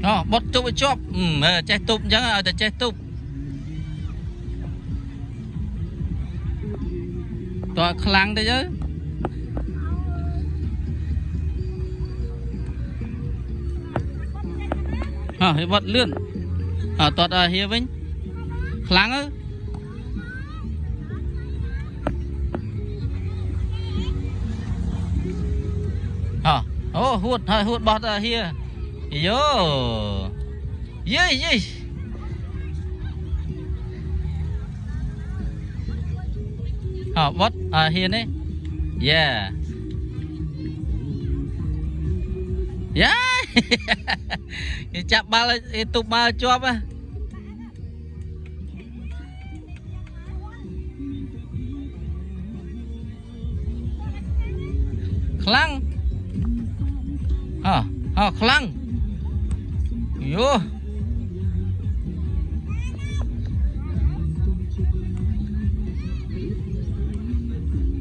nó bót chụp chóp che tụp chẳng à che tụp tòa khlang đấy chứ hả bót lươn tòa here vinh khlang ư hút bọt here yo ye bọt here này yeah chạm ba tụp ba cho ba khlang khlang yo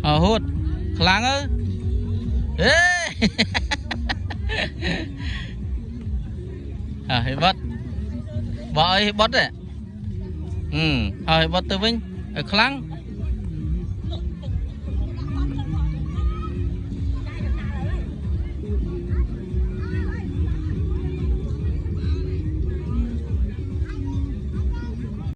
hút khlang ư bớt bớt đấy bớt từ vinh khlang